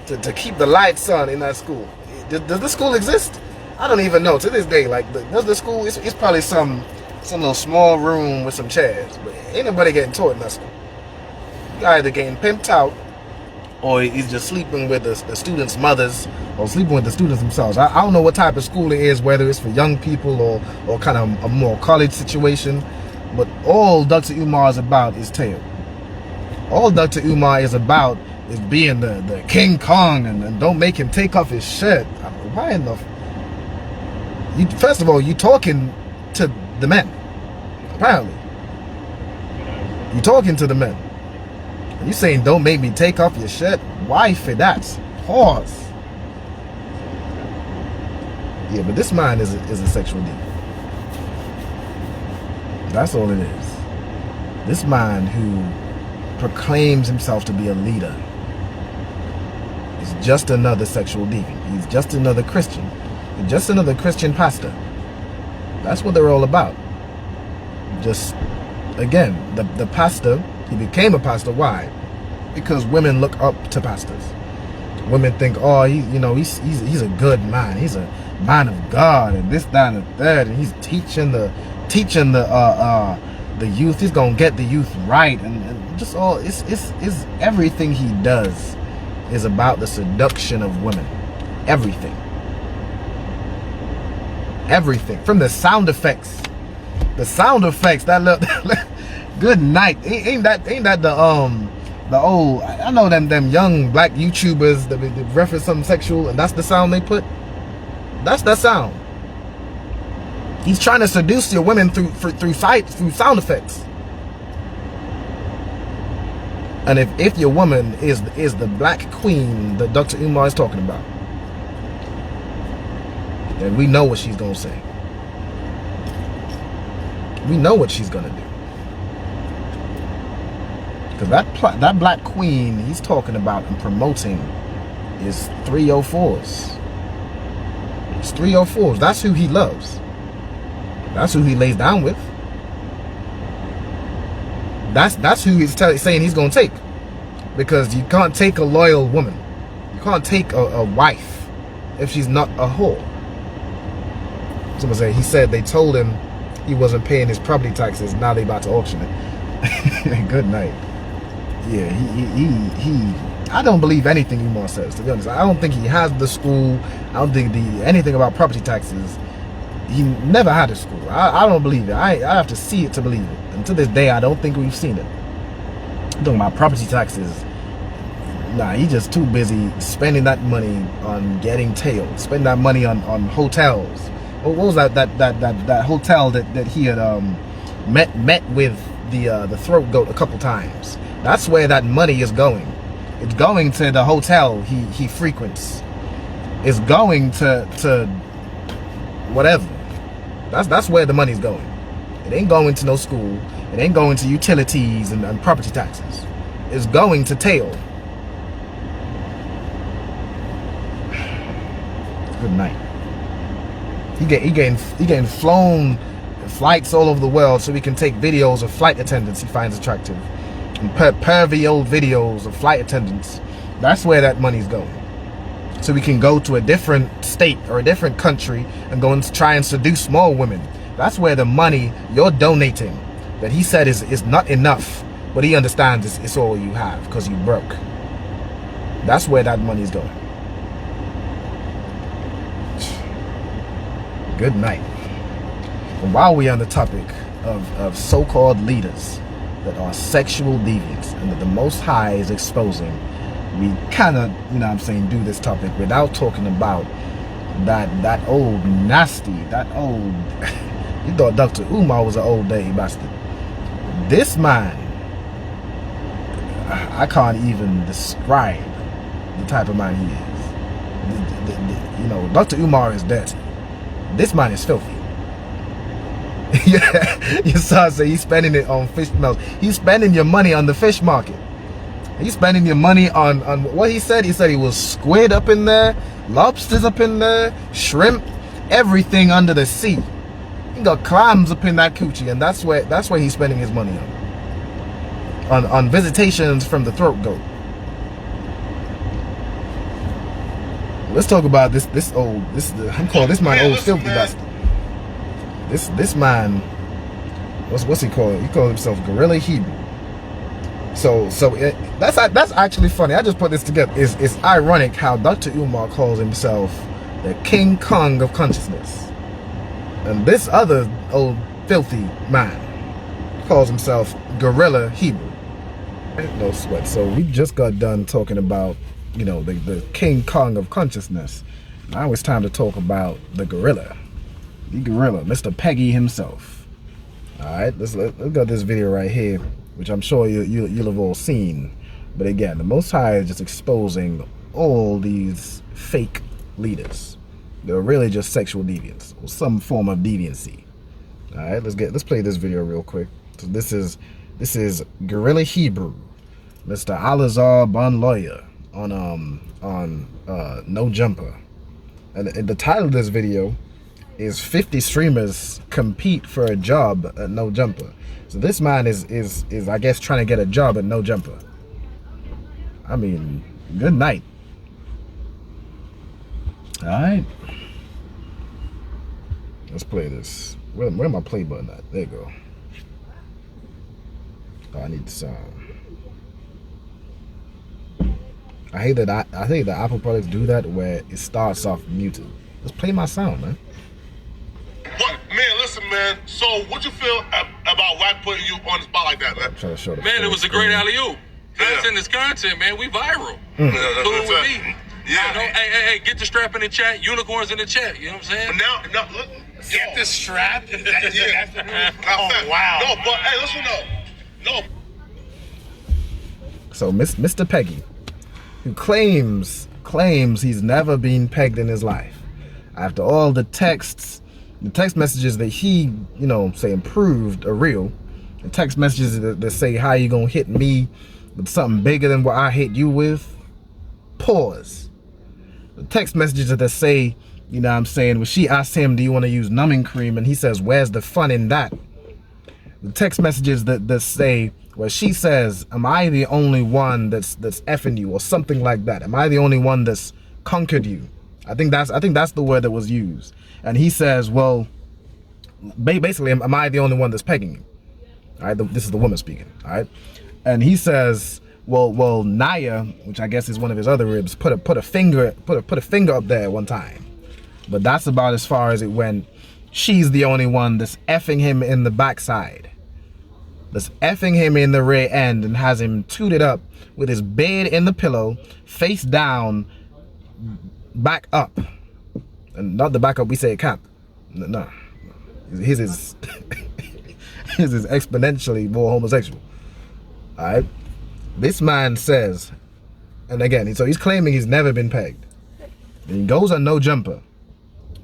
to keep the lights on in that school. Does the school exist? I don't even know to this day. Like, does the school? It's probably some It's a little small room with some chairs, but ain't nobody getting taught nothing. You either getting pimped out, or he's just sleeping with the students' mothers, or sleeping with the students themselves. I don't know what type of school it is, whether it's for young people or kind of a more college situation, but all Dr. Umar is about is tail. All Dr. Umar is about is being the King Kong, and don't make him take off his shirt. Why enough? First of all, you talking to the men. Apparently, you talking to the men. You saying don't make me take off your shirt? Why for that? Pause. Yeah, but this man is a sexual demon. That's all it is. This man who proclaims himself to be a leader is just another sexual demon. He's just another Christian. He's just another Christian pastor. That's what they're all about. Just, again, the pastor, he became a pastor. Why? Because women look up to pastors. Women think, oh, he's a good man. He's a man of God, and this, that, and the third, and he's teaching the youth. He's gonna get the youth right, and just all. It's everything he does is about the seduction of women. Everything. Everything from the sound effects. The sound effects that look good night. Ain't that the old, I know them young black YouTubers that reference something sexual, and that's the sound they put. That's the sound. He's trying to seduce your women through sound effects. And if your woman is the black queen that Dr. Umar is talking about, then we know what she's gonna say. We know what she's gonna do. Because that black queen he's talking about and promoting is 304s. It's 304s. That's who he loves. That's who he lays down with. That's who he's saying he's gonna take. Because you can't take a loyal woman. You can't take a wife if she's not a whore. Someone say he said they told him he wasn't paying his property taxes. Now they about to auction it. Good night. Yeah, he I don't believe anything Umar says, to be honest. I don't think he has the school. I don't think anything about property taxes. He never had a school. I don't believe it. I have to see it to believe it. And to this day, I don't think we've seen it. I'm talking about property taxes. Nah, he's just too busy spending that money on getting tailed. Spending that money on hotels. What was that hotel that he had met with the throat goat a couple times? That's where that money is going. It's going to the hotel he frequents. It's going to whatever. That's where the money's going. It ain't going to no school. It ain't going to utilities and property taxes. It's going to tail. Good night. He getting flown flights all over the world so he can take videos of flight attendants he finds attractive. And pervy old videos of flight attendants. That's where that money's going. So we can go to a different state or a different country and go and try and seduce more women. That's where the money you're donating, that he said is not enough, but he understands it's all you have because you broke. That's where that money's going. Good night. And while we're on the topic of so-called leaders that are sexual deviants and that the Most High is exposing, we kind of, do this topic without talking about that old nasty, that old, you thought Dr. Umar was an old dirty bastard. This man, I can't even describe the type of man he is. Dr. Umar is dirty. This man is filthy. Yeah, you saw say he's spending it on fish melts. He's spending your money on the fish market. He's spending your money on what he said. He said he was squid up in there, lobsters up in there, shrimp, everything under the sea. He got clams up in that coochie, and that's where he's spending his money on visitations from the throat goat. Let's talk about I'm calling this man old filthy bastard. This man what's he called? He calls himself Gorilla Hebrew. So that's actually funny. I just put this together. It's ironic how Dr. Umar calls himself the King Kong of consciousness, and this other old filthy man calls himself Gorilla Hebrew. No sweat. So we just got done talking about, you know, the King Kong of consciousness. Now it's time to talk about the gorilla, Mr. Peggy himself. All right, let's got this video right here, which I'm sure you'll have all seen. But again, the Most High is just exposing all these fake leaders. They're really just sexual deviants or some form of deviancy. All right, let's play this video real quick. So this is Gorilla Hebrew, Mr. Alazar Bun Lawyer on No Jumper, and the title of this video is 50 streamers compete for a job at No Jumper. So this man is I guess trying to get a job at No Jumper. I mean, good night. All right, let's play this. Where my play button at? There you go. Oh, I need the sound. I hate that Apple products do that where it starts off muted. Let's play my sound, man. What, man, listen, man. So, what you feel about Wack putting you on the spot like that, man? I'm trying to show the Man, it was a great alley-oop. Content is content, man. We viral. Cool with me. Yeah. You know, hey, get the strap in the chat. Unicorns in the chat. You know what I'm saying? But now, look. Get the strap. Yeah. Oh, wow. No, but hey, listen up. No. So Mr. Peggy, who claims he's never been pegged in his life, after all the text messages that he, you know, say improved are real, the text messages that say how you gonna hit me with something bigger than what I hit you with, pause. The text messages that say, you know what I'm saying, when she asked him, do you want to use numbing cream, and he says, where's the fun in that? The text messages that say, where she says, am I the only one that's effing you, or something like that? Am I the only one that's conquered you? I think that's the word that was used. And he says, well, basically, am I the only one that's pegging you? All right, this is the woman speaking. All right, and he says, well, Naya, which I guess is one of his other ribs, put a finger up there one time, but that's about as far as it went. She's the only one that's effing him in the backside, that's effing him in the rear end, and has him tooted up with his bed in the pillow, face down, back up. And not the back up we say at camp. No. His is exponentially more homosexual. Alright? This man says, and again, so he's claiming he's never been pegged. And he goes on No Jumper.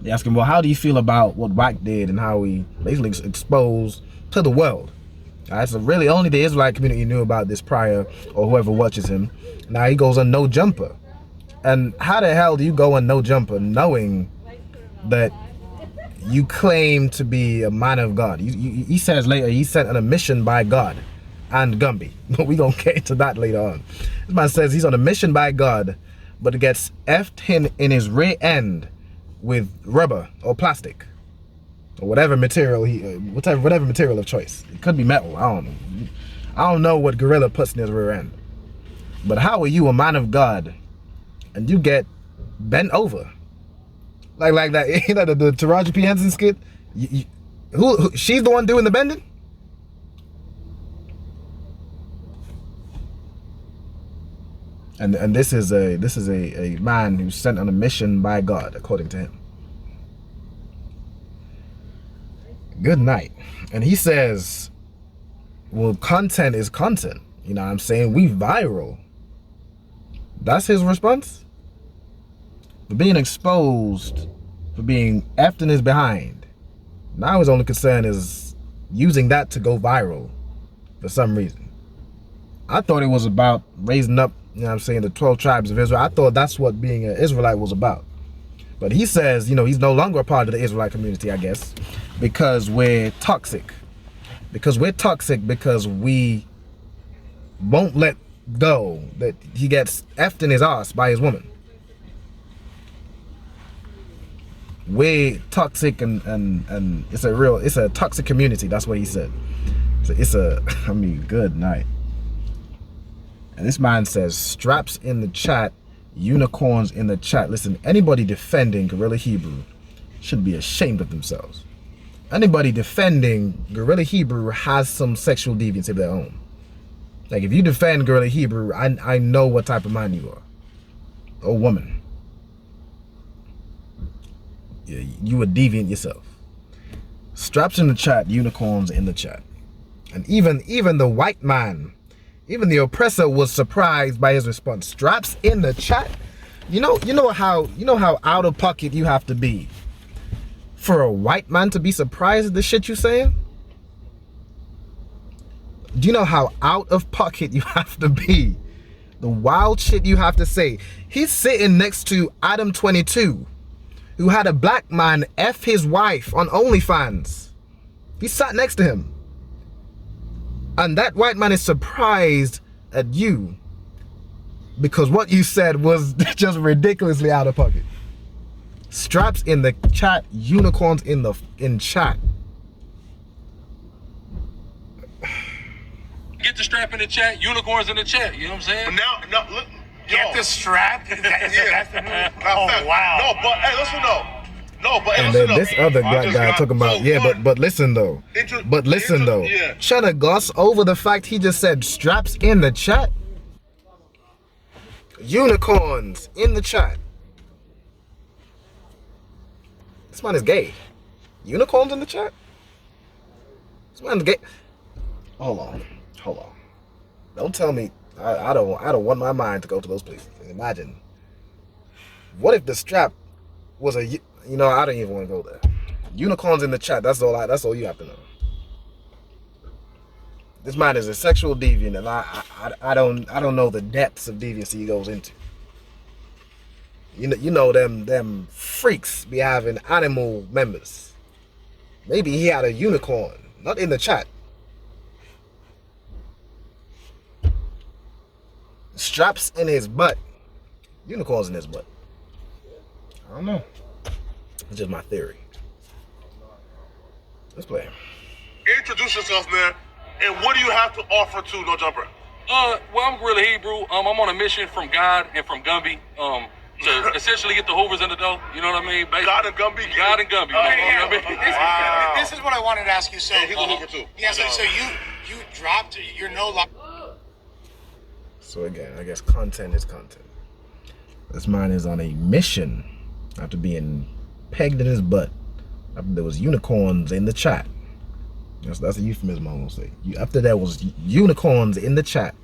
They ask him, well, how do you feel about what Wack did and how he basically exposed to the world? Alright, so really only the Israelite community knew about this prior, or whoever watches him. Now he goes on No Jumper. And how the hell do you go on No Jumper knowing that you claim to be a man of God? He says later he's sent on a mission by God and Gumby. But we gonna get into that later on. This man says he's on a mission by God, but it gets effed in his rear end with rubber or plastic or whatever material whatever material of choice. It could be metal. I don't know what gorilla puts in his rear end. But how are you a man of God and you get bent over like that? You know, the Taraji P. Henson skit. Who she's the one doing the bending? And this is a man who's sent on a mission by God, according to him. Good night. And he says, well, content is content. You know what I'm saying? We viral. That's his response? For being exposed, for being effed in his behind. Now his only concern is using that to go viral for some reason. I thought it was about raising up, you know what I'm saying, the 12 tribes of Israel. I thought that's what being an Israelite was about. But he says, you know, he's no longer a part of the Israelite community, I guess, because we're toxic. Because we're toxic because we won't let go that he gets effed in his ass by his woman. way toxic and it's a toxic community. That's what he said. So I mean, good night. And this man says, straps in the chat, unicorns in the chat. Listen, anybody defending Guerrilla Hebrew should be ashamed of themselves. Anybody defending Guerrilla Hebrew has some sexual deviance of their own. Like, if you defend Guerrilla Hebrew, I know what type of man you are. Or woman. Yeah, you a deviant yourself. Straps in the chat, unicorns in the chat. And even the white man, even the oppressor was surprised by his response. Straps in the chat. You know how out of pocket you have to be for a white man to be surprised at the shit you saying? Do you know how out of pocket you have to be? The wild shit you have to say. He's sitting next to Adam 22, who had a black man F his wife on OnlyFans. He sat next to him. And that white man is surprised at you because what you said was just ridiculously out of pocket. Straps in the chat, unicorns in chat. Get the strap in the chat, unicorns in the chat. You know what I'm saying? But now, look. Get the strap. That's the move. Oh Fact. wow. No, but hey, listen though. No, but hey, And listen then this though. other I black just guy got talking about, so yeah, good. but listen though. Yeah. Trying to gloss over the fact he just said straps in the chat. Unicorns in the chat. This man is gay. Unicorns in the chat? This man's gay. Hold on. Don't tell me I don't want my mind to go to those places. Imagine. What if the strap was I don't even want to go there. Unicorns in the chat, that's all you have to know. This man is a sexual deviant, and I don't know the depths of deviancy he goes into. You know them freaks be having animal members. Maybe he had a unicorn, not in the chat. Straps in his butt. Unicorns in his butt. I don't know. It's just my theory. Let's play. Introduce yourself, man. And what do you have to offer to No Jumper? Well, I'm Guerrilla Hebrew. I'm on a mission from God and from Gumby. To essentially get the Hoovers in the dough. You know what I mean? Basically, God and Gumby. God and Gumby. Hey, You know what I mean? wow. This is what I wanted to ask you. So Yeah, he's a Hoover too. Yeah, so you dropped. You're no longer. So again, I guess content is content. This man is on a mission after being pegged in his butt. After there was unicorns in the chat. That's a euphemism, I'm gonna say. After there was unicorns in the chat.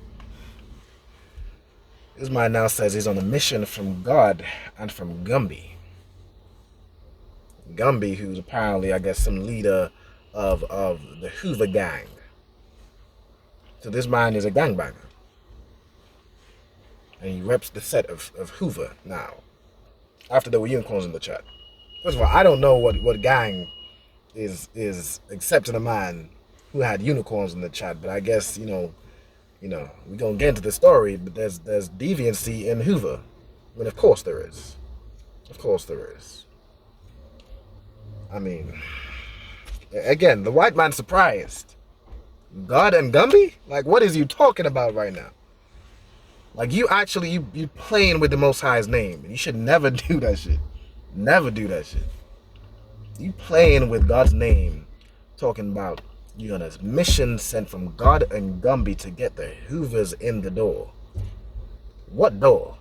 This man now says he's on a mission from God and from Gumby. Gumby, who's apparently, I guess, some leader of the Hoover gang. So this man is a gangbanger. And he reps the set of Hoover now. After there were unicorns in the chat. First of all, I don't know what gang is accepting a man who had unicorns in the chat, but I guess, we're gonna get into the story, but there's deviancy in Hoover. I mean, of course there is. Of course there is. I mean, again, the white man's surprised. God and Gumby? Like, what is you talking about right now? Like, you playing with the Most High's name. You should never do that shit. Never do that shit. You playing with God's name, talking about you're on a mission sent from God and Gumby to get the Hoovers in the door. What door?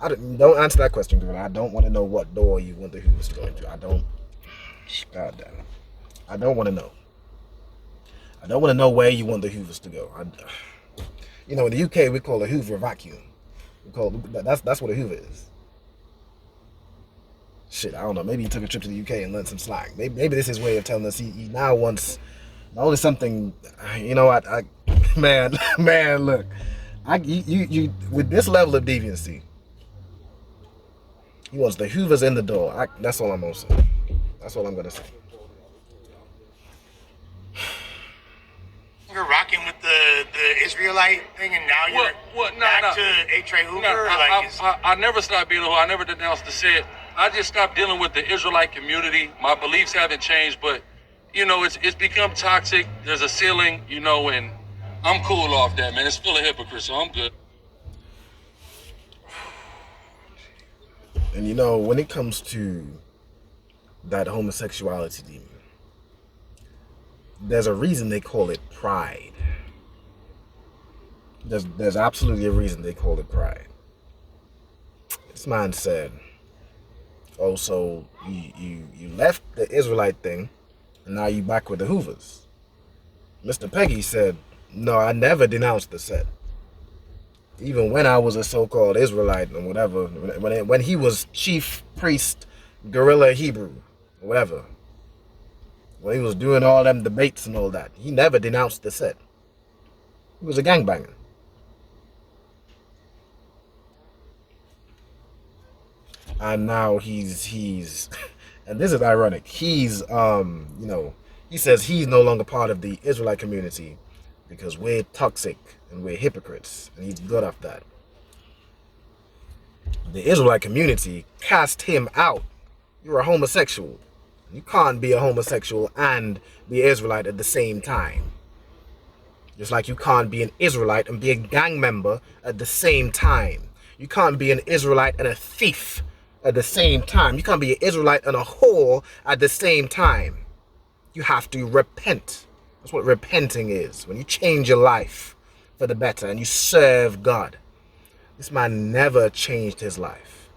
Don't answer that question, girl. I don't want to know what door you want the Hoovers to go into. I don't. God damn it. I don't want to know. I don't want to know where you want the Hoovers to go. In the UK, we call a Hoover a vacuum. That's what a Hoover is. Shit, I don't know. Maybe he took a trip to the UK and learned some slang. Maybe this is his way of telling us he now wants not only something. Man, look, you with this level of deviancy, he wants the Hoovers in the door. That's all I'm gonna say. That's all I'm gonna say. You're rocking with the Israelite thing, and now you're back to A. Trey Hoover. I never stopped being a hoe. I never denounced the shit. I just stopped dealing with the Israelite community. My beliefs haven't changed, but you know, it's become toxic. There's a ceiling, you know, and I'm cool off that, man. It's full of hypocrites, so I'm good. And you know, when it comes to that homosexuality demon, there's a reason they call it pride. There's absolutely a reason they call it pride. This man said, oh, so you left the Israelite thing, and now you back with the Hoovers. Mr. Peggy said, no, I never denounced the set. Even when I was a so-called Israelite or whatever, when he was chief priest, guerrilla Hebrew, whatever, when he was doing all them debates and all that, he never denounced the set. He was a gangbanger. And now he's and this is ironic, he's you know, he says he's no longer part of the Israelite community because we're toxic and we're hypocrites, and he's good off that. The Israelite community cast him out. You're a homosexual. You can't be a homosexual and be an Israelite at the same time. Just like you can't be an Israelite and be a gang member at the same time. You can't be an Israelite and a thief at the same time. You can't be an Israelite and a whore at the same time. You have to repent. That's what repenting is. When you change your life for the better and you serve God. This man never changed his life.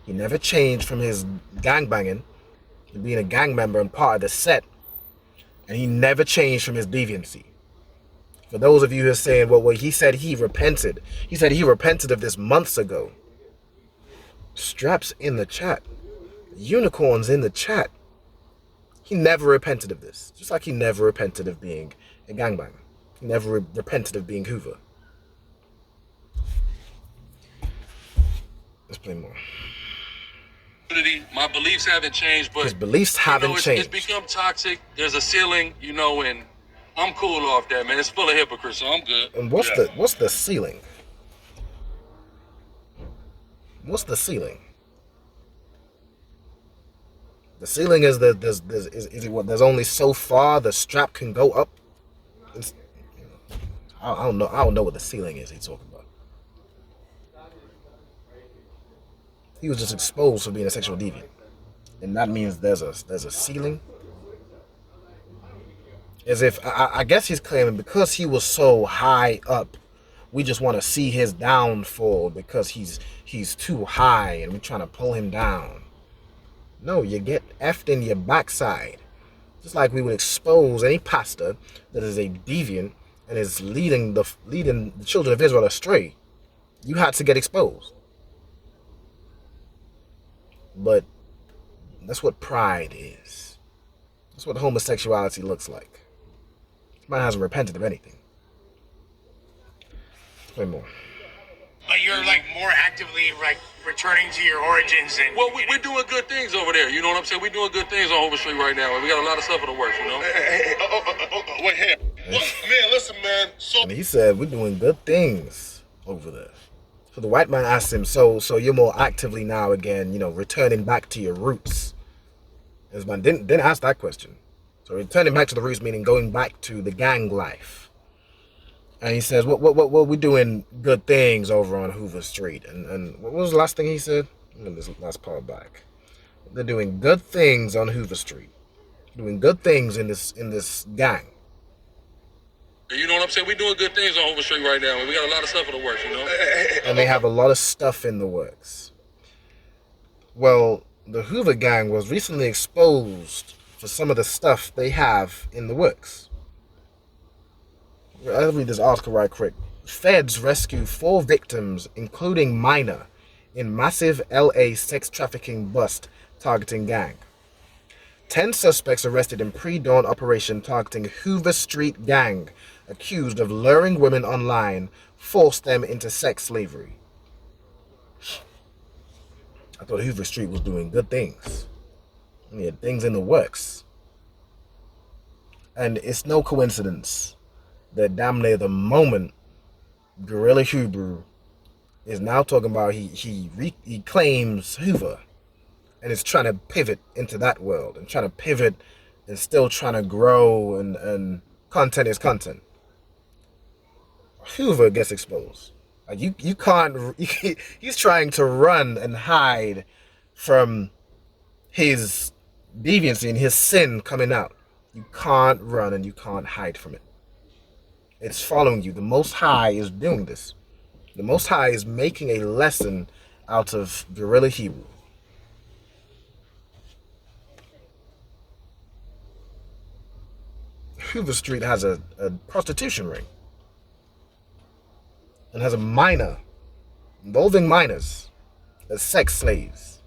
He never changed from his gangbanging to being a gang member and part of the set. And he never changed from his deviancy. For those of you who are saying, well, he said he repented. He said he repented of this months ago. Straps in the chat. Unicorns in the chat. He never repented of this. Just like he never repented of being a gangbanger. He never repented of being Hoover. Let's play more. My beliefs haven't changed, but his beliefs haven't changed. It's become toxic. There's a ceiling, you know, and I'm cool off that, man. It's full of hypocrites, so I'm good. And what's the ceiling? What's the ceiling? The ceiling is that there's only so far the strap can go up. I don't know what the ceiling is he's talking about. He was just exposed for being a sexual deviant, and that means there's a ceiling. As if I guess he's claiming because he was so high up, we just want to see his downfall because he's too high and we're trying to pull him down. No, you get effed in your backside. Just like we would expose any pastor that is a deviant and is leading the children of Israel astray. You had to get exposed. But that's what pride is. That's what homosexuality looks like. This man hasn't repented of anything. Play more. But you're like more actively like returning to your origins and. Well, we're doing good things over there. You know what I'm saying? We're doing good things on Hoover Street right now, and we got a lot of stuff in the works. You know. Wait here. Look, man, listen, man. So And he said we're doing good things over there. So the white man asked him, so you're more actively now again, you know, returning back to your roots. This man didn't ask that question. So returning back to the roots meaning going back to the gang life. And he says, what we're doing good things over on Hoover Street. And what was the last thing he said? Let me this last part back. They're doing good things on Hoover Street. Doing good things in this gang. You know what I'm saying? We're doing good things on Hoover Street right now, and we got a lot of stuff in the works. You know. And they have a lot of stuff in the works. Well, the Hoover gang was recently exposed for some of the stuff they have in the works. I'll read this article right quick. Feds rescue 4 victims, including minor, in massive LA sex trafficking bust targeting gang. 10 suspects arrested in pre-dawn operation targeting Hoover Street gang, accused of luring women online, forced them into sex slavery. I thought Hoover Street was doing good things. He had things in the works. And it's no coincidence that damn near the moment Guerrilla Hebrew is now talking about he claims Hoover. and is trying to pivot into that world and trying to pivot and still trying to grow, and content is content, Hoover gets exposed. Like you can't. He's trying to run and hide from his deviancy and his sin coming out. You can't run and you can't hide from it. It's following you. The Most High is doing this. The Most High is making a lesson out of guerrilla Hebrew. Hoover Street has a prostitution ring. And has a minor, involving minors as sex slaves.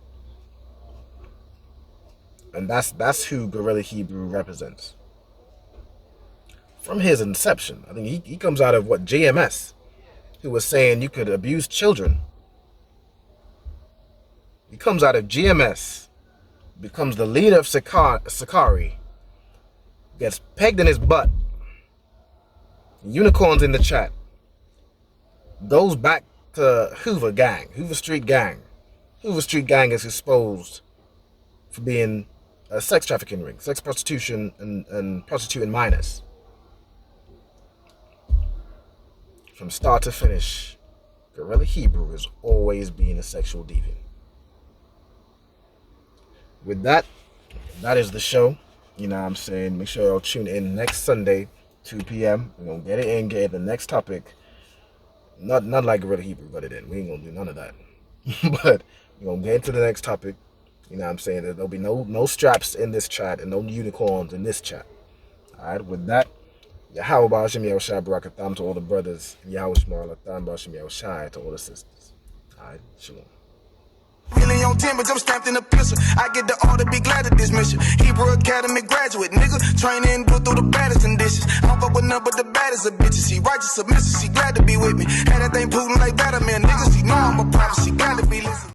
And that's who guerrilla Hebrew represents. From his inception, I think he comes out of what, JMS, who was saying you could abuse children. He comes out of GMS, becomes the leader of Sakari, gets pegged in his butt, unicorns in the chat, goes back to Hoover Street Gang. Hoover Street Gang is exposed for being a sex trafficking ring, sex prostitution, and prostituting minors. From start to finish, guerrilla Hebrew is always being a sexual deviant. With that is the show. You know what I'm saying? Make sure y'all tune in next Sunday, 2 p.m. We're going to get it in, get the next topic. Not like guerrilla Hebrew got it in. We ain't going to do none of that. But we're going to get into the next topic. You know what I'm saying? There'll be no straps in this chat and no unicorns in this chat. Alright, with that, Yahweh Ba'ashim Yahushai Barakatham to all the brothers, and Yahweh Shmar Latham Ba'ashim Yahushai to all the sisters. Alright, shalom. Really on 10, but I'm stamped in a pistol. I get the order, be glad to dismiss you. Hebrew Academy graduate, nigga. Training, go through the baddest conditions. I don't fuck with none but the baddest of bitches. She righteous, submissive, she glad to be with me. Had that thing Putin like Batman, niggas. She know I'm a prophet, she got to be listening.